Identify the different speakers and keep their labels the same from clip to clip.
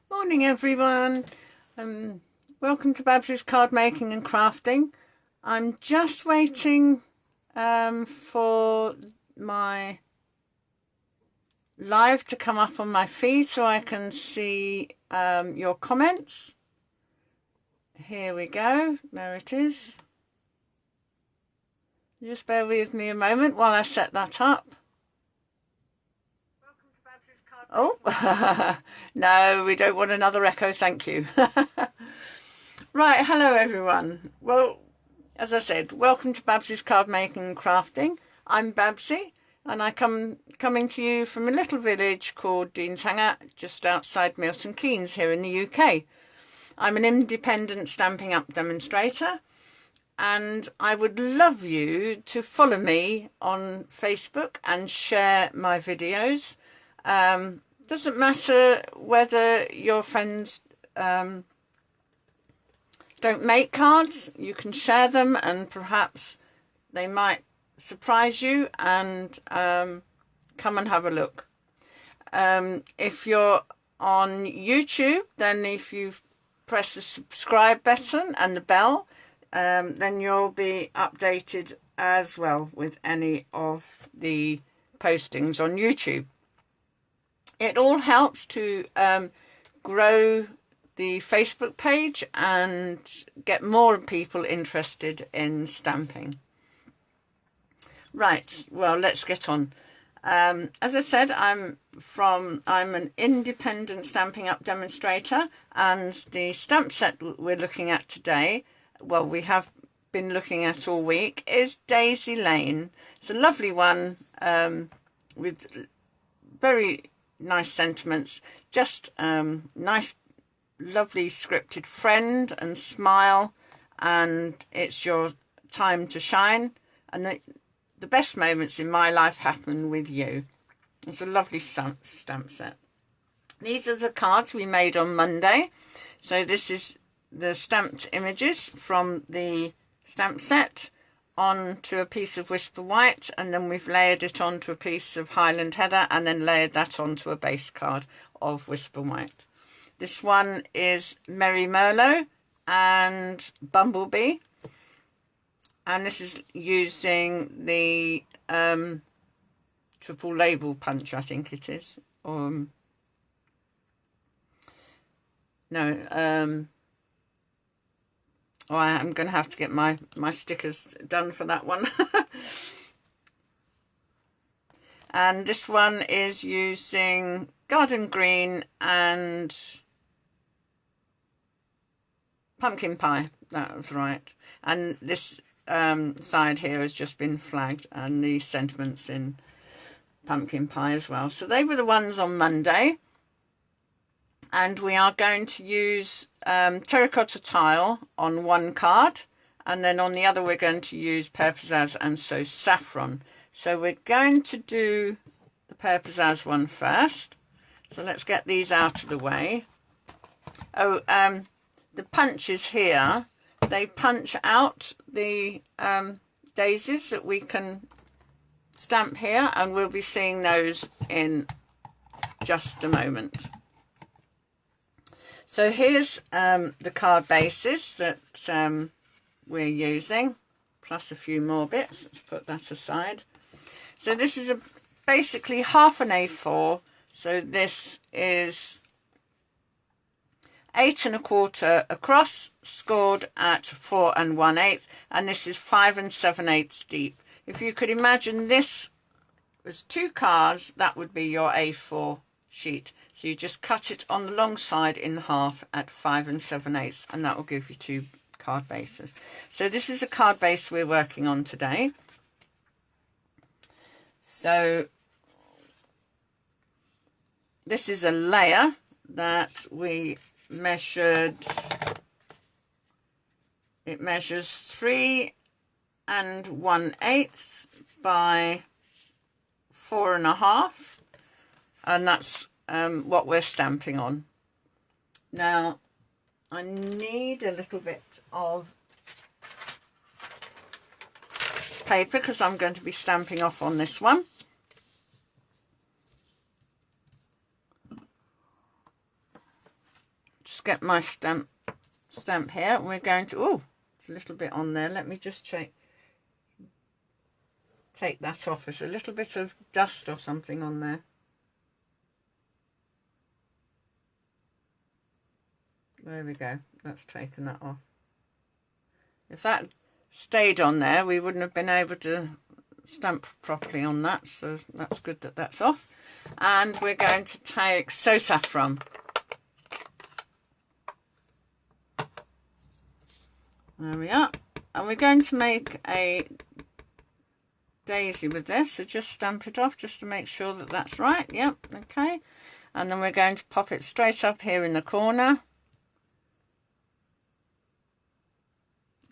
Speaker 1: Morning everyone, welcome to Babsie's Card Making and Crafting. I'm just waiting for my live to come up on my feed so I can see your comments. Here we go, there it is. Just bear with me a moment while I set that up. Oh, no, we don't want another echo, thank you. Right, hello everyone. Well, as I said, welcome to Babsie's Card Making and Crafting. I'm Babsie, and I coming to you from a little village called Dean's Hanger, just outside Milton Keynes here in the UK. I'm an independent Stampin' Up demonstrator, and I would love you to follow me on Facebook and share my videos. Doesn't matter whether your friends don't make cards, you can share them and perhaps they might surprise you and come and have a look. If you're on YouTube, then if you press the subscribe button and the bell, then you'll be updated as well with any of the postings on YouTube. It all helps to grow the Facebook page and get more people interested in stamping. Right, well, let's get on. As I said, I'm an independent Stampin' Up demonstrator, and the stamp set we're looking at today, well, we have been looking at all week, is Daisy Lane. It's a lovely one with very nice sentiments, just nice lovely scripted friend and smile, and it's your time to shine, and the best moments in my life happen with you. It's a lovely stamp set. These are the cards we made on Monday. So this is the stamped images from the stamp set onto a piece of Whisper White, and then we've layered it onto a piece of Highland Heather, and then layered that onto a base card of Whisper White. This one is Merry Merlot and Bumblebee, and this is using the triple label punch, I think it is. I'm going to have to get my stickers done for that one. And this one is using Garden Green and Pumpkin Pie. That was right. And this side here has just been flagged, and the sentiments in Pumpkin Pie as well. So they were the ones on Monday. And we are going to use terracotta tile on one card, and then on the other we're going to use Pear Pizzazz and So Saffron. So we're going to do the Pear Pizzazz one first. So let's get these out of the way. Oh, the punches here, they punch out the daisies that we can stamp here, and we'll be seeing those in just a moment. So here's the card bases that we're using, plus a few more bits. Let's put that aside. So this is basically half an A4. So this is 8 1/4 across, scored at 4 1/8, and this is 5 7/8 deep. If you could imagine this was 2 cards, that would be your A4 sheet. So you just cut it on the long side in half at 5 7/8, and that will give you 2 card bases. So this is a card base we're working on today. So this is a layer that we measured. It measures 3 1/8 by 4 1/2, and that's what we're stamping on. Now I need a little bit of paper because I'm going to be stamping off on this one. get my stamp here. We're going to, oh, it's a little bit on there. Let me just take that off. There's a little bit of dust or something on there. There we go. That's taken that off. If that stayed on there, we wouldn't have been able to stamp properly on that. So that's good that that's off. And we're going to take So Saffron. There we are. And we're going to make a daisy with this. So just stamp it off just to make sure that that's right. Yep, okay. And then we're going to pop it straight up here in the corner.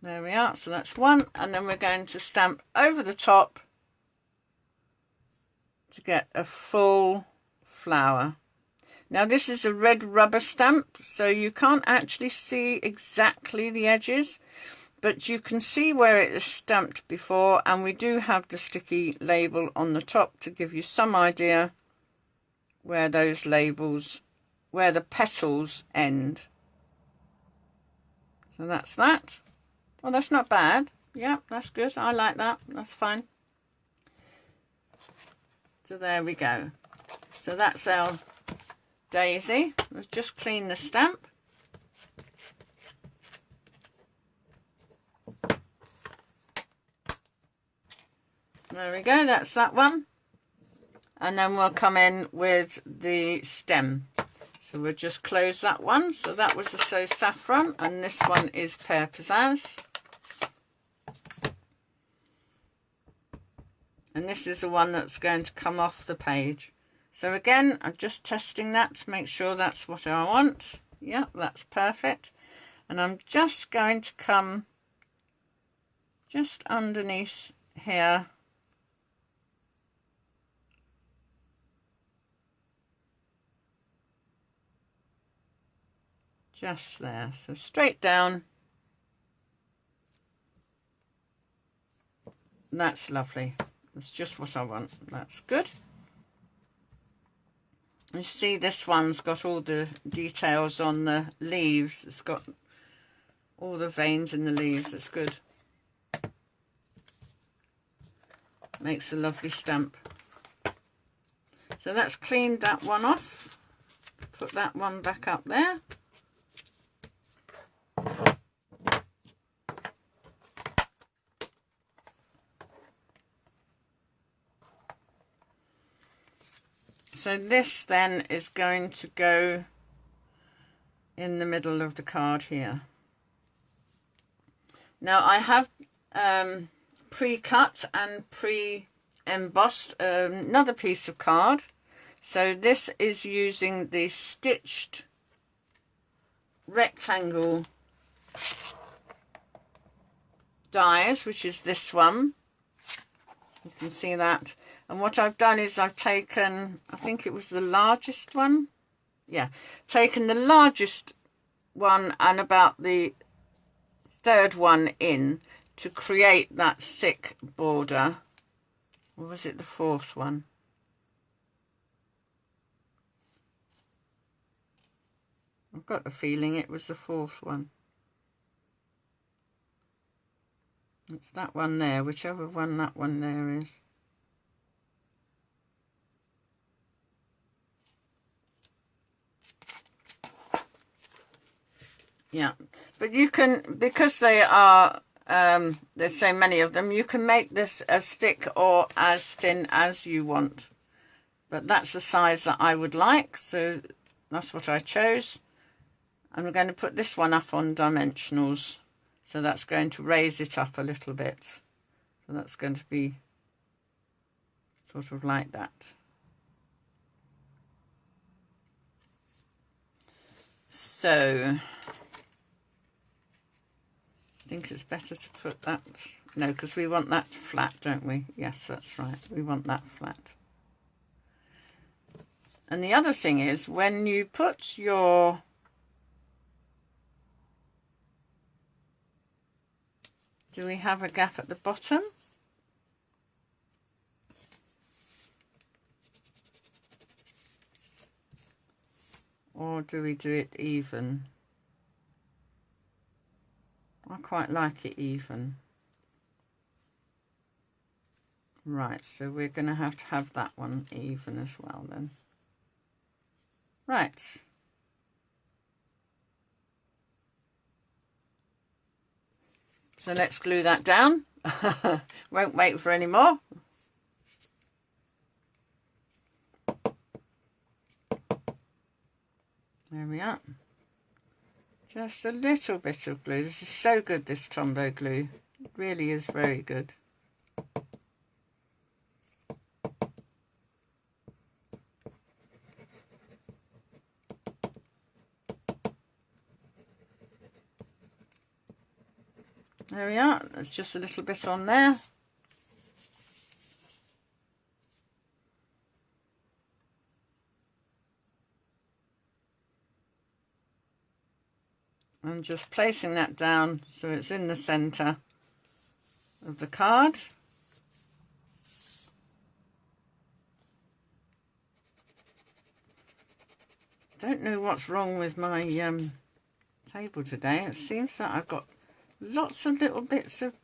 Speaker 1: There we are. So that's one. And then we're going to stamp over the top to get a full flower. Now this is a red rubber stamp, so you can't actually see exactly the edges, but you can see where it is stamped before, and we do have the sticky label on the top to give you some idea where those labels, where the petals end. So that's that. Well, that's not bad. Yeah, that's good. I like that. That's fine. So there we go. So that's our daisy. Let's just clean the stamp. There we go, that's that one. And then we'll come in with the stem. So we'll just close that one. So that was the So Saffron, and this one is Pear Pizzazz. And this is the one that's going to come off the page. So again, I'm just testing that to make sure that's what I want. Yeah, that's perfect. And I'm just going to come just underneath here. Just there. So straight down. That's lovely. That's just what I want. That's good. You see this one's got all the details on the leaves. It's got all the veins in the leaves. It's good. Makes a lovely stamp. So that's cleaned that one off. Put that one back up there. So this then is going to go in the middle of the card here. Now I have pre-cut and pre-embossed another piece of card. So this is using the stitched rectangle dies, which is this one. You can see that. And what I've done is I've taken, I think it was the largest one. Yeah, taken the largest one and about the third one in to create that thick border. Or was it the fourth one? I've got a feeling it was the fourth one. It's that one there, whichever one that one there is. Yeah, but you can, because they are, there's so many of them, you can make this as thick or as thin as you want. But that's the size that I would like, so that's what I chose. And we're going to put this one up on dimensionals. So that's going to raise it up a little bit. So that's going to be sort of like that. So I think it's better to put that, no, because we want that flat, don't we? Yes, that's right. We want that flat. And the other thing is, when you put your do we have a gap at the bottom? Or do we do it even? quite like it even. Right, so we're going to have that one even as well then. Right. So let's glue that down. Won't wait for any more. There we are. Just a little bit of glue. This is so good, this Tombow glue. It really is very good. There we are. There's just a little bit on there. I'm just placing that down so it's in the centre of the card. Don't know what's wrong with my table today. It seems that I've got lots of little bits of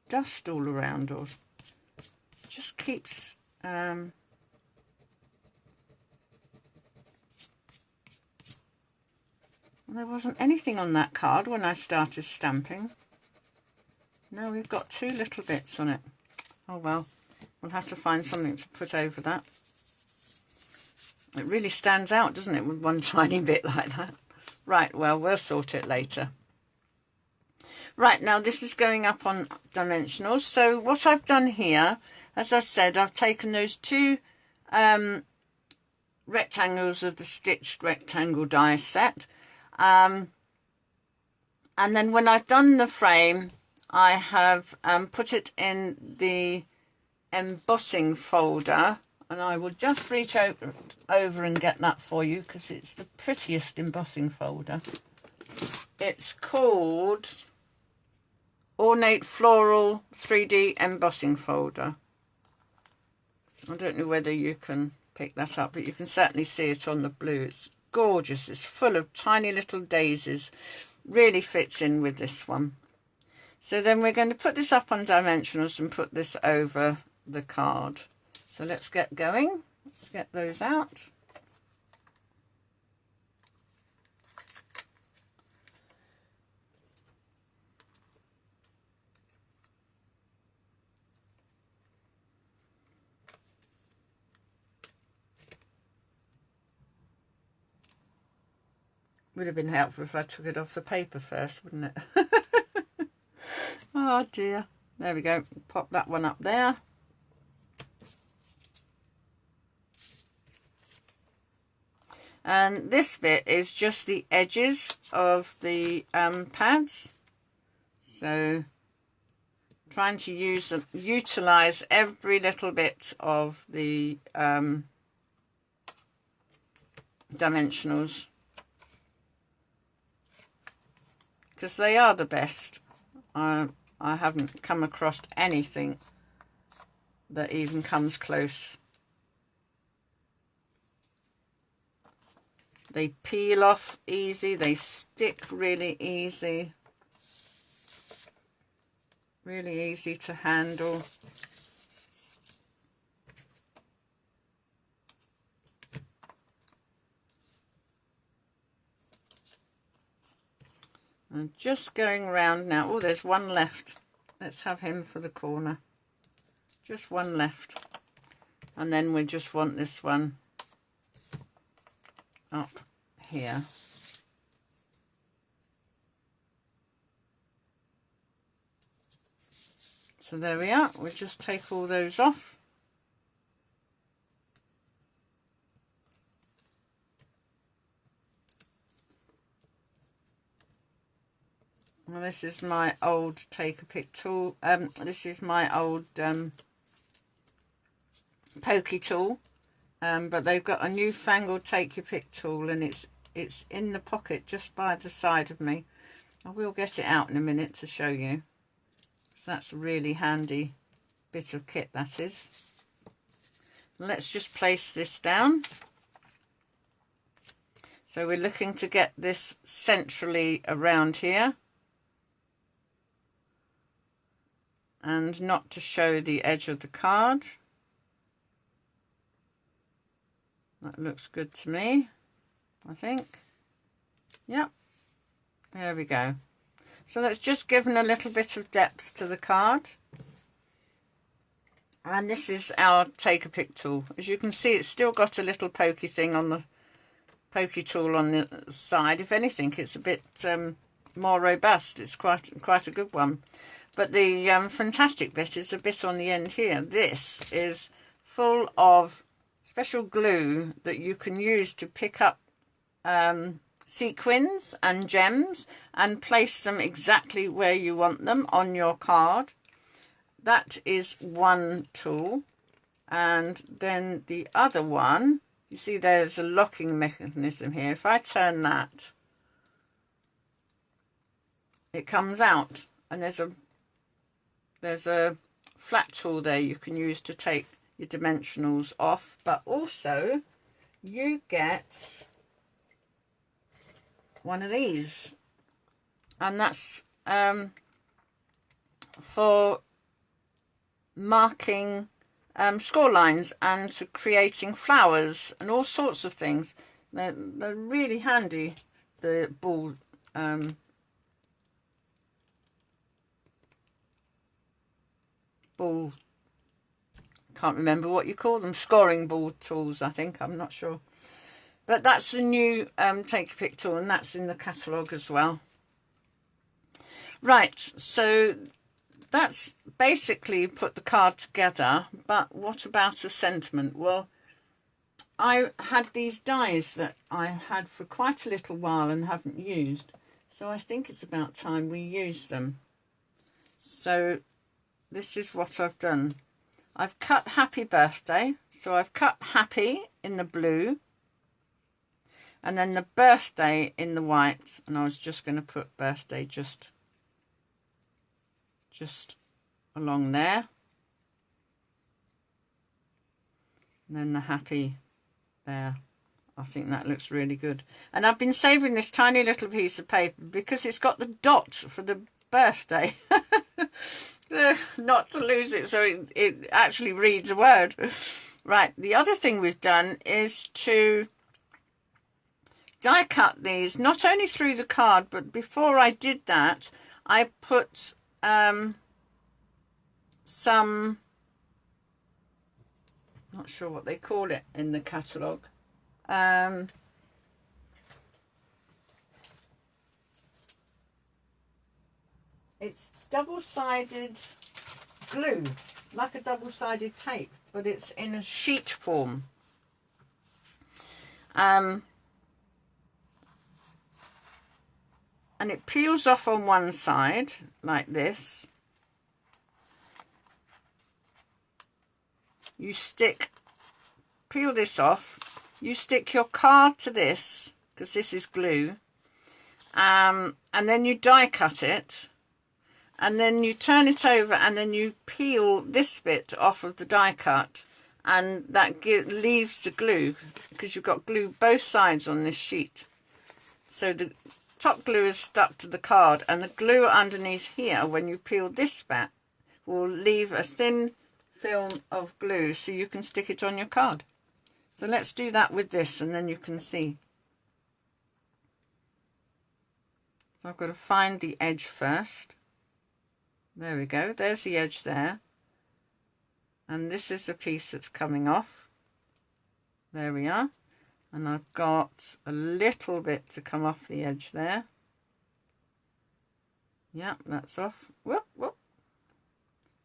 Speaker 1: dust all around, or just keeps there wasn't anything on that card when I started stamping. No, we've got two little bits on it. Oh well, we'll have to find something to put over that. It really stands out, doesn't it, with one tiny bit like that. Right, well, we'll sort it later. Right, now this is going up on dimensionals. So what I've done here, as I said, I've taken those two rectangles of the stitched rectangle die set. And then when I've done the frame, I have put it in the embossing folder, and I will just reach over and get that for you because it's the prettiest embossing folder. It's called Ornate Floral 3D Embossing Folder. I don't know whether you can pick that up, but you can certainly see it on the blue. It's gorgeous. It's full of tiny little daisies. Really fits in with this one. So then we're going to put this up on dimensionals and put this over the card. So let's get going. Let's get those out. Would have been helpful if I took it off the paper first, wouldn't it? Oh dear. There we go. Pop that one up there. And this bit is just the edges of the pads. So trying to utilize every little bit of the dimensionals, because they are the best. I haven't come across anything that even comes close. They peel off easy, they stick really easy. Really easy to handle. I'm just going around now. Oh, there's one left. Let's have him for the corner. Just one left. And then we just want this one up here. So there we are. We'll just take all those off. Well, this is my old take-a-pick tool. This is my old pokey tool, but they've got a newfangled take-your-pick tool, and it's in the pocket just by the side of me. I will get it out in a minute to show you. So that's a really handy bit of kit, that is. Let's just place this down. So we're looking to get this centrally around here. and not to show the edge of the card. That looks good to me, I think. Yep, there we go. So that's just given a little bit of depth to the card. And this is our take a pick tool. As you can see, it's still got a little pokey thing on the pokey tool on the side. If anything, it's a bit more robust. It's quite a good one. But the fantastic bit is the bit on the end here. This is full of special glue that you can use to pick up sequins and gems and place them exactly where you want them on your card. That is one tool. And then the other one, you see there's a locking mechanism here. If I turn that, it comes out, and there's a flat tool there you can use to take your dimensionals off, but also you get one of these, and that's for marking score lines and to creating flowers and all sorts of things. They're really handy, the ball can't remember what you call them, scoring ball tools, I think, I'm not sure. But that's the new take a pick tool, and that's in the catalogue as well. Right, so that's basically put the card together, but what about a sentiment? Well, I had these dies that I had for quite a little while and haven't used, so I think it's about time we use them. So this is what I've done. I've cut Happy Birthday, so I've cut Happy in the blue, and then the birthday in the white, and I was just going to put birthday just along there, and then the happy there. I think that looks really good. And I've been saving this tiny little piece of paper because it's got the dot for the birthday. Not to lose it, so it actually reads a word. Right, the other thing we've done is to die cut these, not only through the card, but before I did that, I put some, not sure what they call it in the catalogue, it's double-sided glue, like a double-sided tape, but it's in a sheet form. And it peels off on one side like this. You peel this off, you stick your card to this, because this is glue, and then you die cut it, and then you turn it over, and then you peel this bit off of the die cut, and that leaves the glue, because you've got glue both sides on this sheet. So the top glue is stuck to the card, and the glue underneath here, when you peel this back, will leave a thin film of glue so you can stick it on your card. So let's do that with this, and then you can see. So I've got to find the edge first. There we go, there's the edge there, and this is the piece that's coming off. There we are. And I've got a little bit to come off the edge there. Yeah, that's off. Whoop, whoop.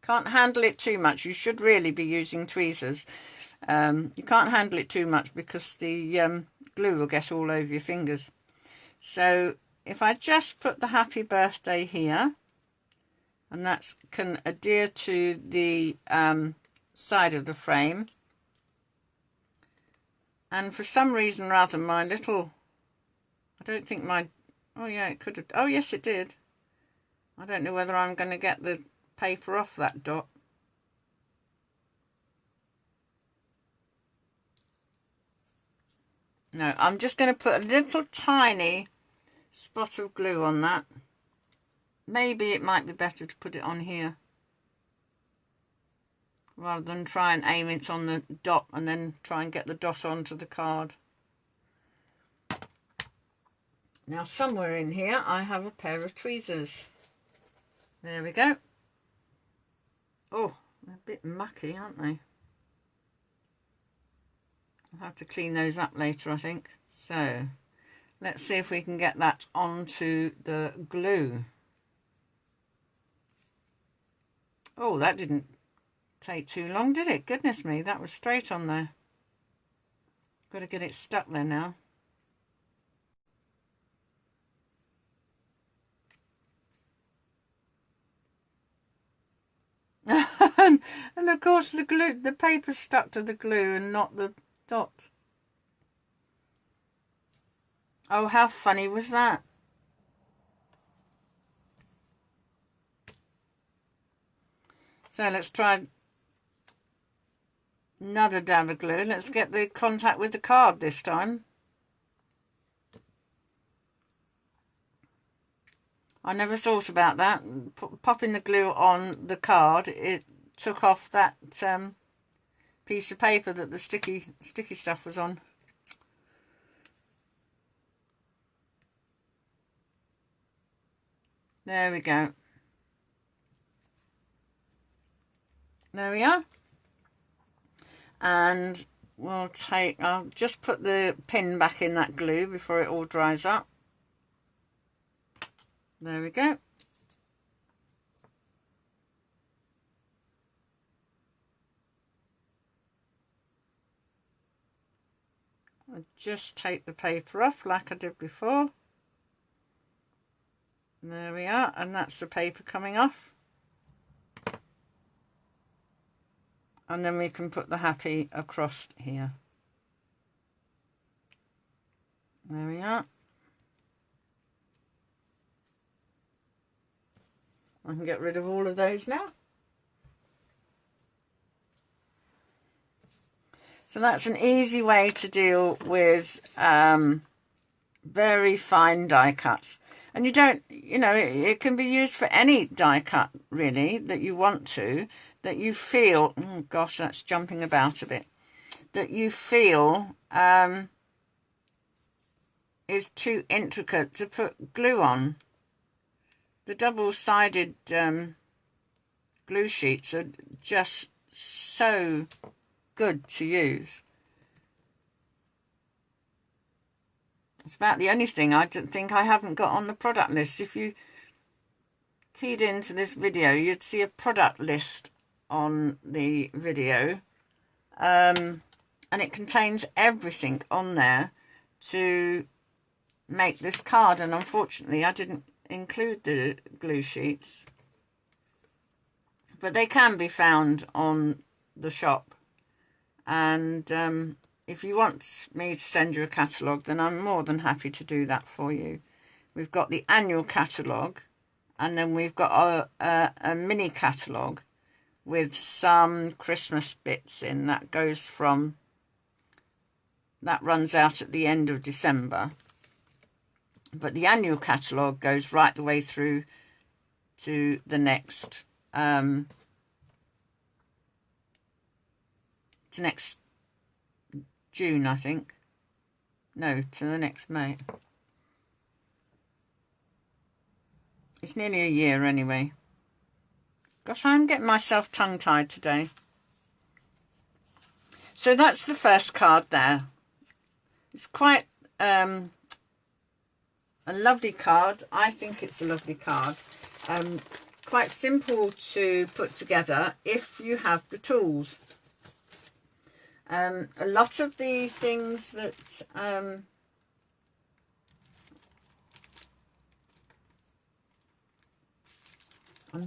Speaker 1: Can't handle it too much. You should really be using tweezers. You can't handle it too much because the glue will get all over your fingers. So if I just put the Happy Birthday here, and that can adhere to the side of the frame. And for some reason or other, my little, I don't think my, oh yeah, it could have, oh yes it did. I don't know whether I'm going to get the paper off that dot. No, I'm just going to put a little tiny spot of glue on that. Maybe it might be better to put it on here. rather than try and aim it on the dot and then try and get the dot onto the card. Now somewhere in here I have a pair of tweezers. There we go. Oh, they're a bit mucky, aren't they? I'll have to clean those up later, I think. So let's see if we can get that onto the glue. Oh, that didn't take too long, did it? Goodness me, that was straight on there. Got to get it stuck there now. and of course the paper's stuck to the glue and not the dot. Oh, how funny was that? So let's try another dab of glue. Let's get the contact with the card this time. I never thought about that. Popping the glue on the card, it took off that piece of paper that the sticky stuff was on. There we go. There we are. And I'll just put the pin back in that glue before it all dries up. There we go. I'll just take the paper off like I did before. There we are, and that's the paper coming off. And then we can put the happy across here. There we are. I can get rid of all of those now. So that's an easy way to deal with very fine die cuts. And you don't, it can be used for any die cut, really, that you want to, that you feel, oh gosh, that's jumping about a bit, that you feel is too intricate to put glue on. The double-sided glue sheets are just so good to use. It's about the only thing I think I haven't got on the product list. If you keyed into this video, you'd see a product list on the video. And it contains everything on there to make this card. And unfortunately, I didn't include the glue sheets, but they can be found on the shop. And if you want me to send you a catalogue, then I'm more than happy to do that for you. We've got the annual catalogue, and then we've got a mini catalogue with some Christmas bits in. That runs out at the end of December. But the annual catalogue goes right the way through to the next June, I think. No, to the next May. It's nearly a year anyway. Gosh, I'm getting myself tongue-tied today. So that's the first card there. It's quite a lovely card. I think it's a lovely card. Quite simple to put together if you have the tools. A lot of the things that I'm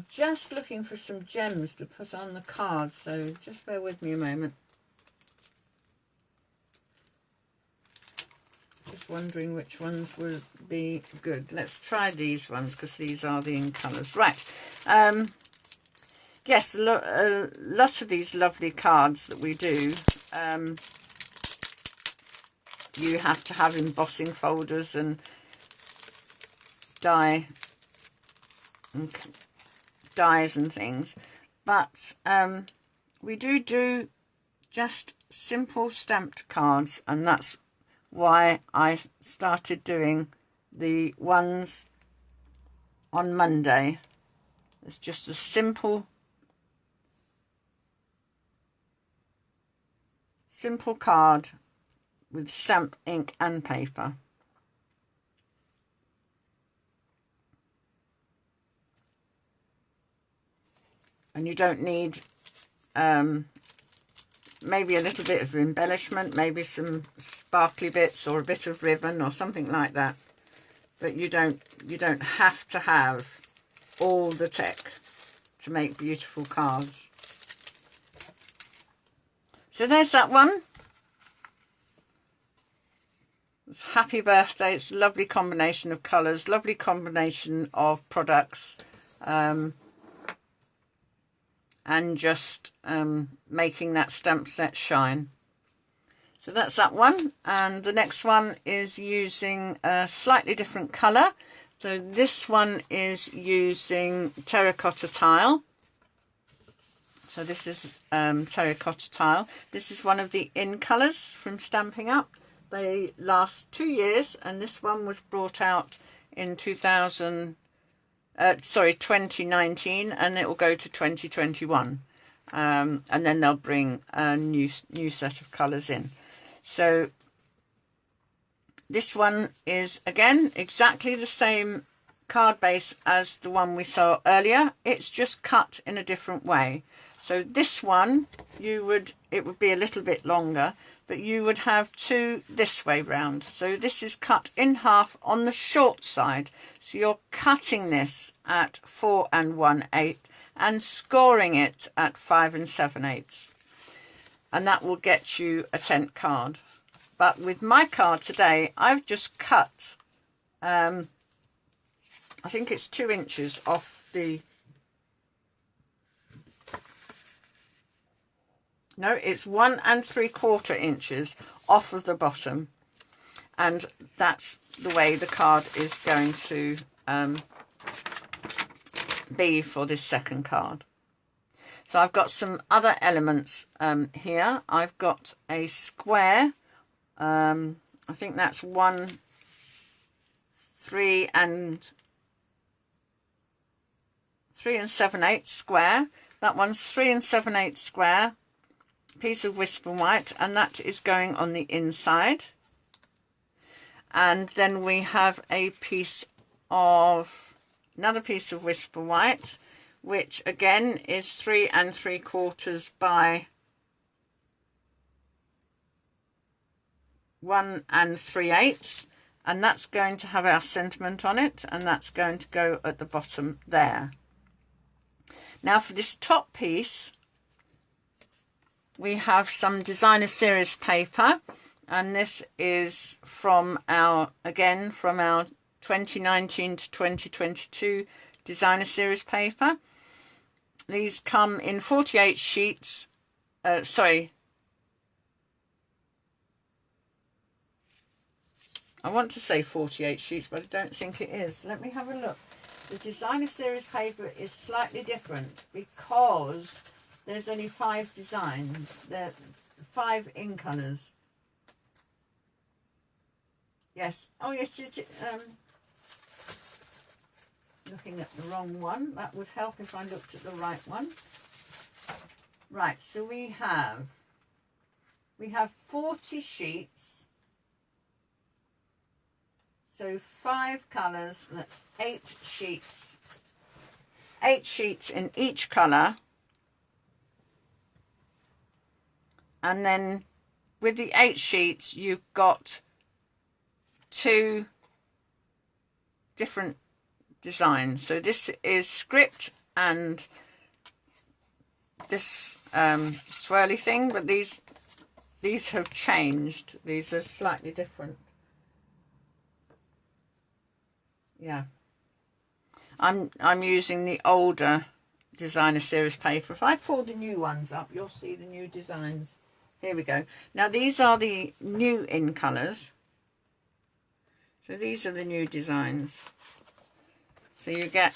Speaker 1: just looking for some gems to put on the card, so just bear with me a moment. Just wondering which ones would be good. Let's try these ones because these are the in colours. Right. Yes, a lot of these lovely cards that we do, you have to have embossing folders and dies and things. But we do just simple stamped cards, and that's why I started doing the ones on Monday. It's just a simple card with stamp, ink and paper. And you don't need maybe a little bit of embellishment, maybe some sparkly bits or a bit of ribbon or something like that. But you don't have to have all the tech to make beautiful cards. So there's that one. It's happy birthday. It's a lovely combination of colours, lovely combination of products, and just making that stamp set shine. So that's that one. And the next one is using a slightly different colour. So this one is using terracotta tile. So this is terracotta tile. This is one of the in colours from Stampin' Up. They last 2 years, and this one was brought out in 2019, and it will go to 2021. And then they'll bring a new set of colours in. So this one is, again, exactly the same card base as the one we saw earlier. It's just cut in a different way. So this one, it would be a little bit longer, but you would have two this way round. So this is cut in half on the short side. So you're cutting this at 4 1/8 and scoring it at 5 7/8. And that will get you a tent card. But with my card today, I've just cut, I think it's 2 inches off the, no, it's 1 3/4 inches off of the bottom. And that's the way the card is going to be for this second card. So I've got some other elements here. I've got a square. I think that's 1 3 7/8 square. That one's 3 7/8 square. Piece of Whisper White, and that is going on the inside. And then we have another piece of Whisper White, which again is 3 3/4 by 1 3/8, and that's going to have our sentiment on it, and that's going to go at the bottom there. Now for this top piece, we have some designer series paper, and this is from our 2019 to 2022 designer series paper. These come in 48 sheets. I want to say 48 sheets, but I don't think it is. Let me have a look. The designer series paper is slightly different because there's only 5 designs. There are 5 in colours. Yes. Oh, yes. Looking at the wrong one. That would help if I looked at the right one. Right. So we have 40 sheets. So 5 colours. That's 8 sheets. 8 sheets in each colour. And then with the 8 sheets, you've got 2 different designs. So this is script and this swirly thing, but these have changed. These are slightly different. Yeah. I'm using the older designer series paper. If I pull the new ones up, you'll see the new designs. Here we go. Now these are the new in colours. So these are the new designs. So you get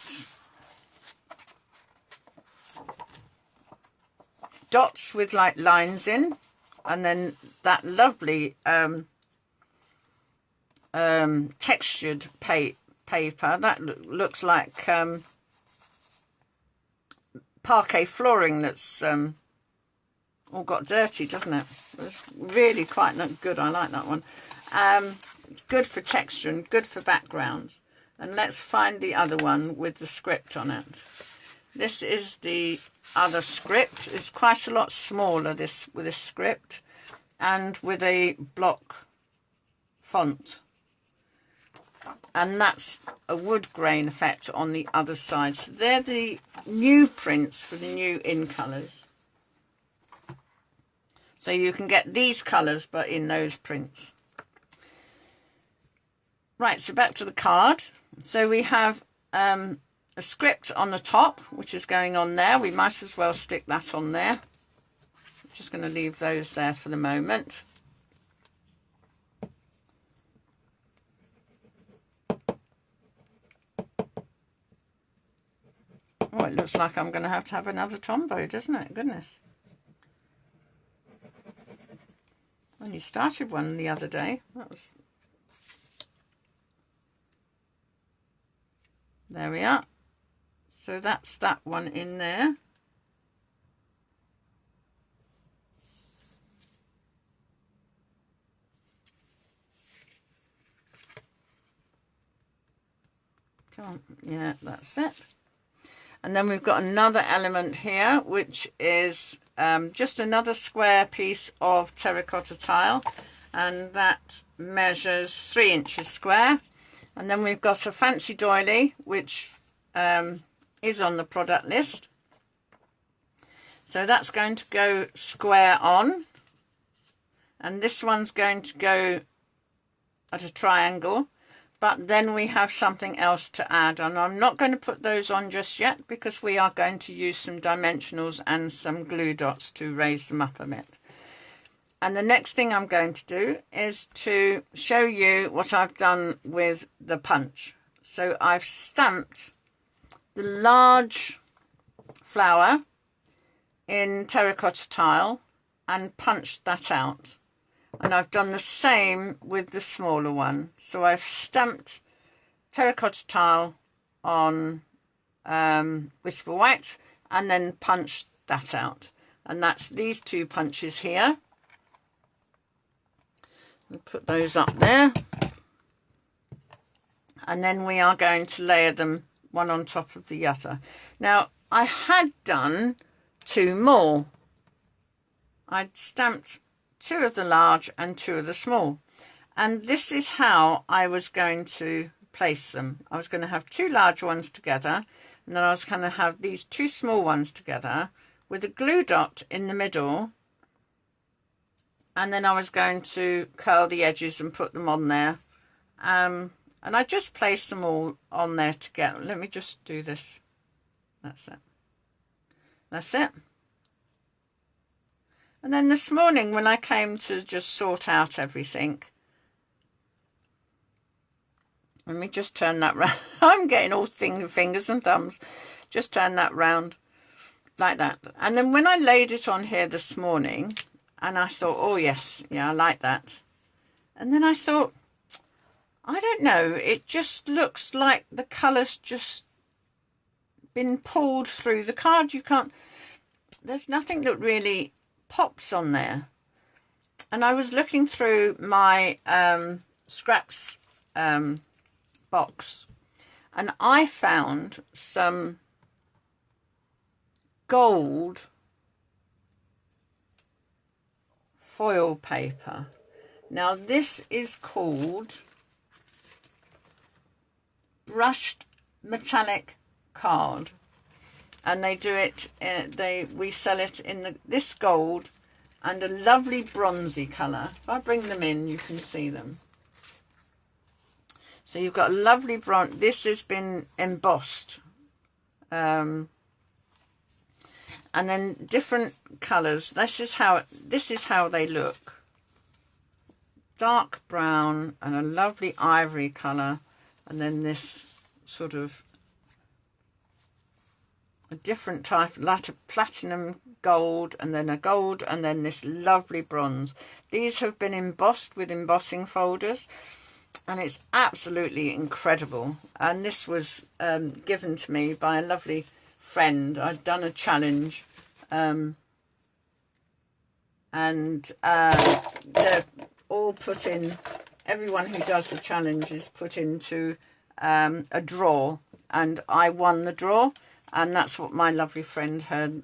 Speaker 1: dots with like lines in, and then that lovely textured paper that looks like parquet flooring that's all got dirty, doesn't it? It's really quite good. I like that one. It's good for texture and good for background. And let's find the other one with the script on it. This is the other script. It's quite a lot smaller, this with this script, and with a block font. And that's a wood grain effect on the other side. So they're the new prints for the new in colours. So you can get these colours but in those prints. Right, so back to the card. So we have a script on the top, which is going on there. We might as well stick that on there. I'm just going to leave those there for the moment. Oh, it looks like I'm going to have another Tombow, doesn't it? Goodness. Only started one the other day. That was... There we are. So that's that one in there. Come on. Yeah, that's it. And then we've got another element here, which is just another square piece of terracotta tile, and that measures 3 inches square. And then we've got a fancy doily, which is on the product list. So that's going to go square on, and this one's going to go at a triangle. But then we have something else to add, and I'm not going to put those on just yet because we are going to use some dimensionals and some glue dots to raise them up a bit. And the next thing I'm going to do is to show you what I've done with the punch. So I've stamped the large flower in terracotta tile and punched that out. And I've done the same with the smaller one. So I've stamped terracotta tile on Whisper White and then punched that out. And that's these two punches here. We'll put those up there. And then we are going to layer them one on top of the other. Now, I had done 2 more. I'd stamped 2 of the large and 2 of the small, and this is how I was going to place them. I was going to have 2 large ones together, and then I was going to have these 2 small ones together with a glue dot in the middle, and then I was going to curl the edges and put them on there, and I just placed them all on there together. Let me just do this. That's it. That's it. And then this morning when I came to just sort out everything, let me just turn that round. I'm getting all fingers and thumbs. Just turn that round like that. And then when I laid it on here this morning, and I thought, oh yes, yeah, I like that. And then I thought, I don't know, it just looks like the colour's just been pulled through the card. You can't, there's nothing that really pops on there. And I was looking through my scraps box, and I found some gold foil paper. Now this is called brushed metallic card, and they do it, we sell it in this gold and a lovely bronzy colour. If I bring them in, you can see them. So you've got a lovely bronze. This has been embossed, and then different colours. This is how they look. Dark brown and a lovely ivory colour, and then this sort of a different type, like a platinum gold, and then a gold, and then this lovely bronze. These have been embossed with embossing folders, and it's absolutely incredible. And this was given to me by a lovely friend. I'd done a challenge, and they're all put in, everyone who does the challenge is put into a draw, and I won the draw, and that's what my lovely friend had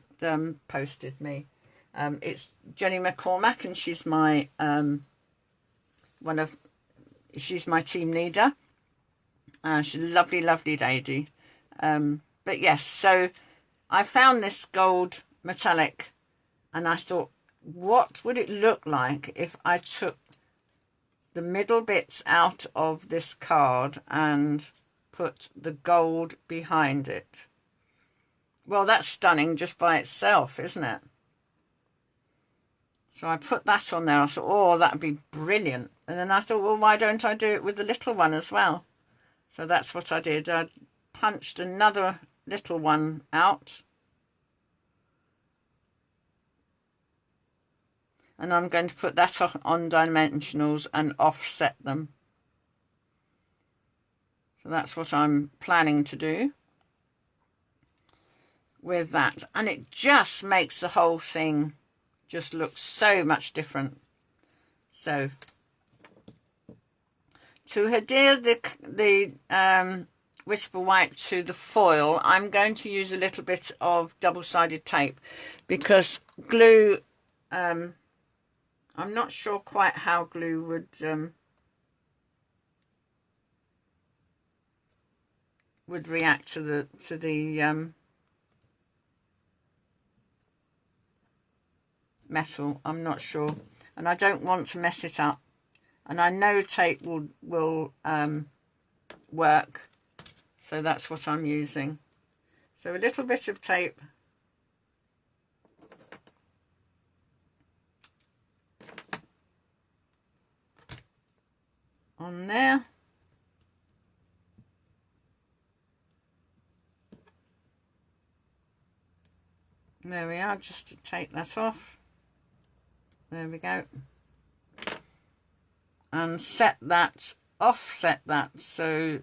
Speaker 1: posted me. It's Jenny McCormack, and she's my she's my team leader. She's a lovely, lovely lady. But yes, so I found this gold metallic, and I thought, what would it look like if I took the middle bits out of this card and put the gold behind it? Well, that's stunning just by itself, isn't it? So I put that on there. I thought, oh, that'd be brilliant. And then I thought, well, why don't I do it with the little one as well? So that's what I did. I punched another little one out. And I'm going to put that on dimensionals and offset them. So that's what I'm planning to do with that. And it just makes the whole thing just look so much different. So to adhere the Whisper White to the foil, I'm going to use a little bit of double-sided tape, because glue, I'm not sure quite how glue would react to the metal. I'm not sure, and I don't want to mess it up, and I know tape will work, so that's what I'm using. So a little bit of tape on there. There we are, just to take that off. There we go. And set that, offset that, so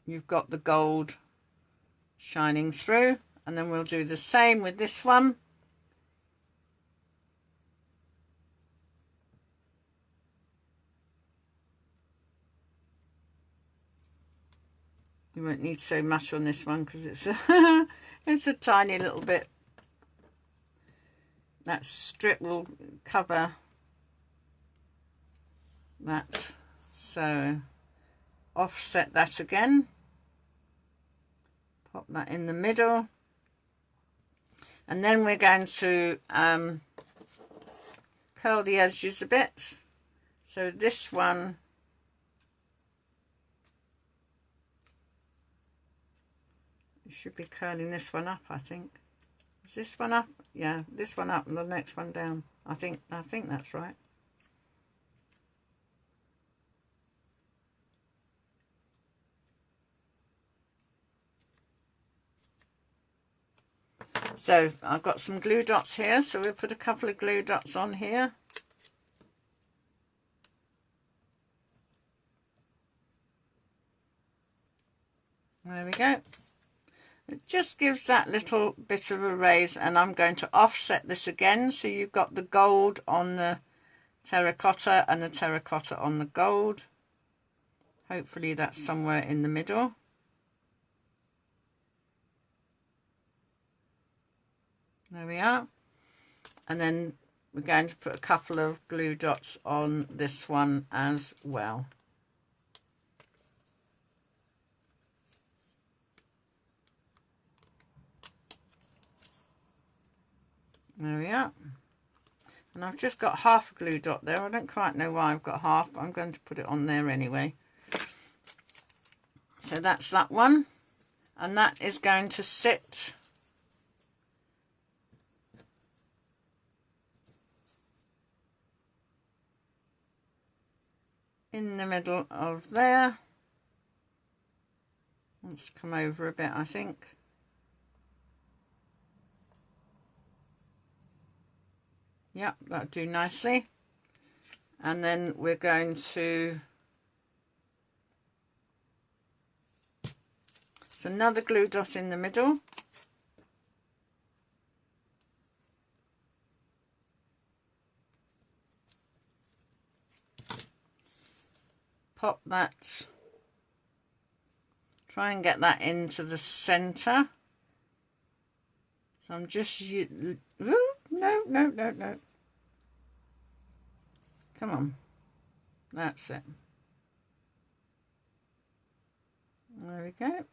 Speaker 1: you've got the gold shining through. And then we'll do the same with this one. You won't need so much on this one because it's a, it's a tiny little bit. That strip will cover that. So offset that again. Pop that in the middle. And then we're going to curl the edges a bit. So this one, you should be curling this one up, I think. Is this one up? Yeah, this one up and the next one down. I think that's right. So I've got some glue dots here, so we'll put a couple of glue dots on here. There we go. It just gives that little bit of a raise, and I'm going to offset this again, so you've got the gold on the terracotta and the terracotta on the gold. Hopefully that's somewhere in the middle. There we are. And then we're going to put a couple of glue dots on this one as well. There we are. And I've just got half a glue dot there. I don't quite know why I've got half, but I'm going to put it on there anyway. So that's that one. And that is going to sit in the middle of there. Let's come over a bit, I think. Yep, that'll do nicely. And then we're going to, it's another glue dot in the middle. Pop that, try and get that into the center. So I'm just, ooh, no. Come on, that's it. There we go.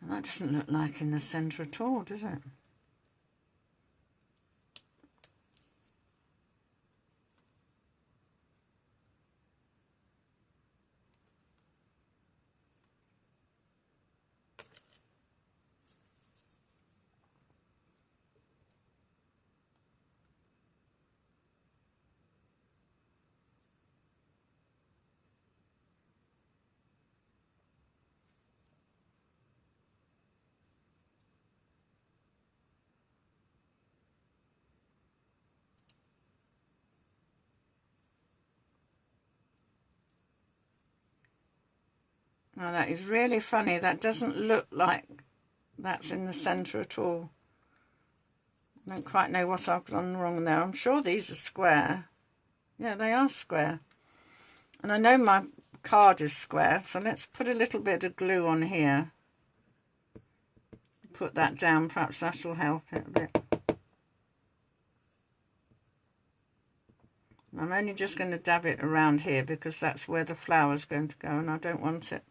Speaker 1: And that doesn't look like in the centre at all, does it? Now that is really funny. That doesn't look like that's in the centre at all. I don't quite know what I've done wrong there. I'm sure these are square. Yeah, they are square. And I know my card is square, so let's put a little bit of glue on here. Put that down, perhaps that will help it a bit. I'm only just going to dab it around here because that's where the flower's going to go, and I don't want it.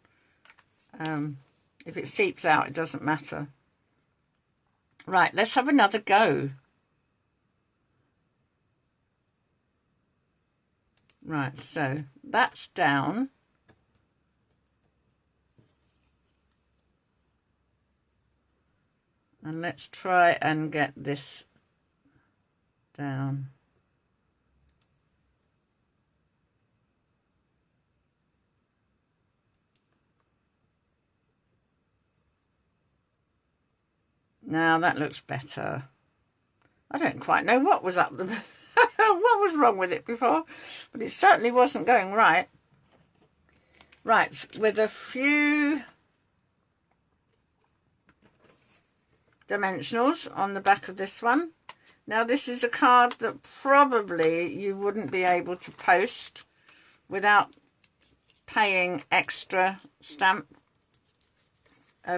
Speaker 1: If it seeps out, it doesn't matter. Right, let's have another go. Right, so that's down. And let's try and get this down. Now that looks better. I don't quite know what was up the what was wrong with it before, but it certainly wasn't going right. Right, with a few dimensionals on the back of this one. Now this is a card that probably you wouldn't be able to post without paying extra stamp,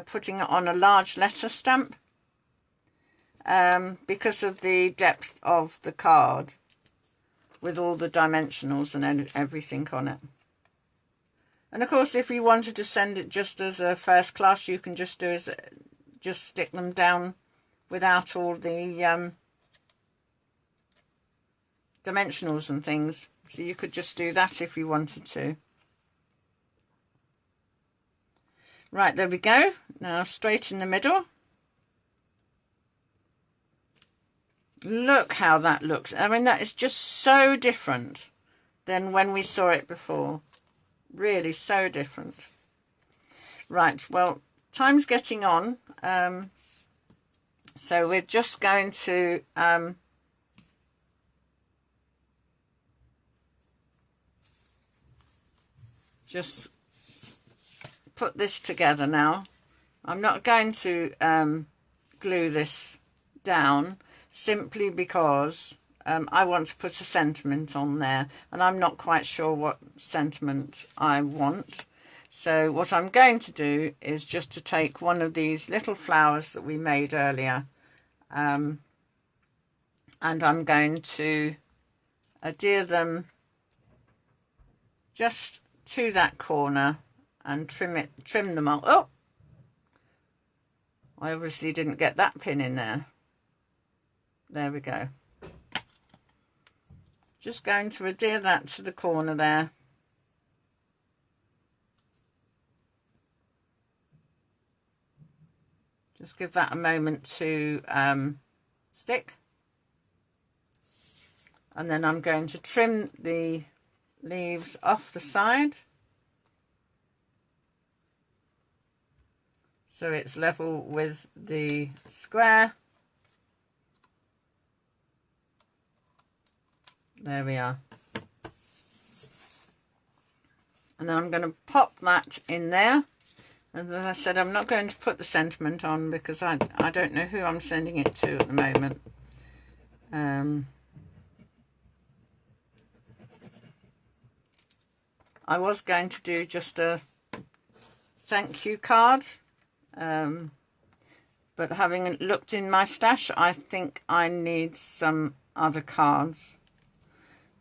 Speaker 1: putting it on a large letter stamp. Because of the depth of the card with all the dimensionals and everything on it. And of course, if you wanted to send it just as a first class, you can just do is just stick them down without all the dimensionals and things. So you could just do that if you wanted to. Right, there we go. Now straight in the middle. Look how that looks. I mean, that is just so different than when we saw it before. Really so different. Right, well, time's getting on. So we're just going to just put this together now. I'm not going to glue this down, simply because I want to put a sentiment on there, and I'm not quite sure what sentiment I want. So what I'm going to do is just to take one of these little flowers that we made earlier, and I'm going to adhere them just to that corner and trim them up. Oh, I obviously didn't get that pin in there. There we go. Just going to adhere that to the corner there. Just give that a moment to stick. And then I'm going to trim the leaves off the side so it's level with the square. There we are. And then I'm going to pop that in there. And as I said, I'm not going to put the sentiment on because I don't know who I'm sending it to at the moment. I was going to do just a thank you card, but having looked in my stash, I think I need some other cards.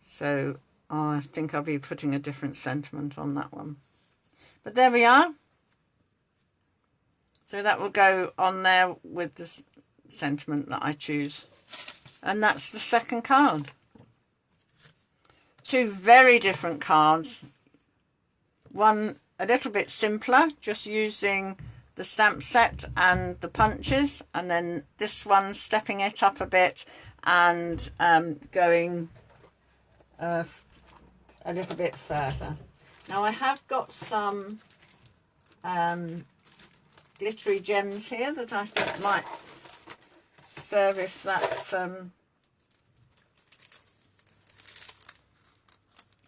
Speaker 1: So I think I'll be putting a different sentiment on that one. But there we are. So that will go on there with the sentiment that I choose. And that's the second card. Two very different cards. One a little bit simpler, just using the stamp set and the punches, and then this one stepping it up a bit and going a little bit further. Now I have got some glittery gems here that I think might service that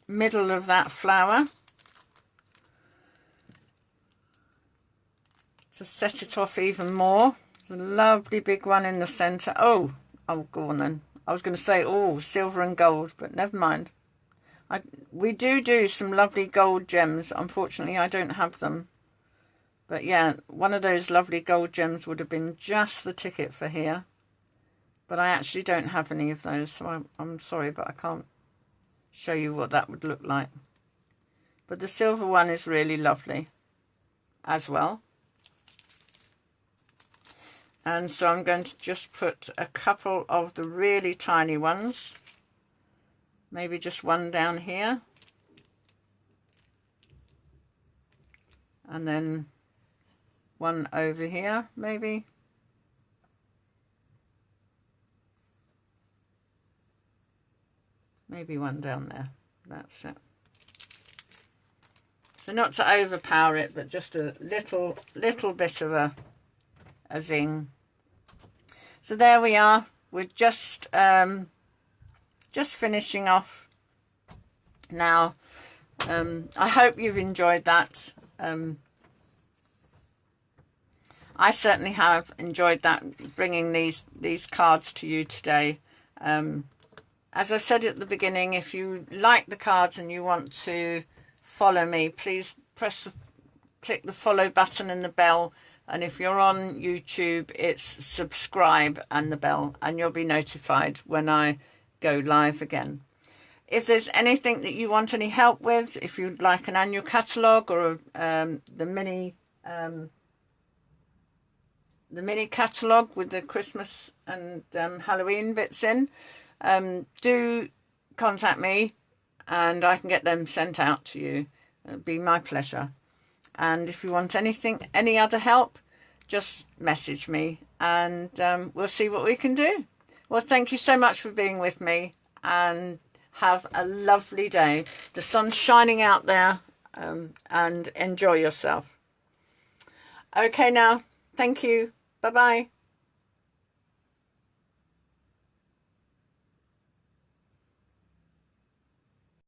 Speaker 1: middle of that flower, to set it off even more. There's a lovely big one in the centre. Oh, go on then. I was going to say, oh, silver and gold, but never mind. We do some lovely gold gems. Unfortunately, I don't have them. But yeah, one of those lovely gold gems would have been just the ticket for here. But I actually don't have any of those, so I'm sorry, but I can't show you what that would look like. But the silver one is really lovely as well. And so I'm going to just put a couple of the really tiny ones. Maybe just one down here. And then one over here, maybe. Maybe one down there. That's it. So not to overpower it, but just a little bit of a zing. So there we are. We're just finishing off now. I hope you've enjoyed that. I certainly have enjoyed that, bringing these cards to you today. As I said at the beginning, if you like the cards and you want to follow me, please click the follow button and the bell. And if you're on YouTube, it's subscribe and the bell, and you'll be notified when I go live again. If there's anything that you want any help with, if you'd like an annual catalogue or the mini catalogue with the Christmas and Halloween bits in, do contact me and I can get them sent out to you. It'd be my pleasure. And if you want any other help, just message me and we'll see what we can do. Well, thank you so much for being with me, and have a lovely day. The sun's shining out there, and enjoy yourself. Okay now, thank you. Bye-bye.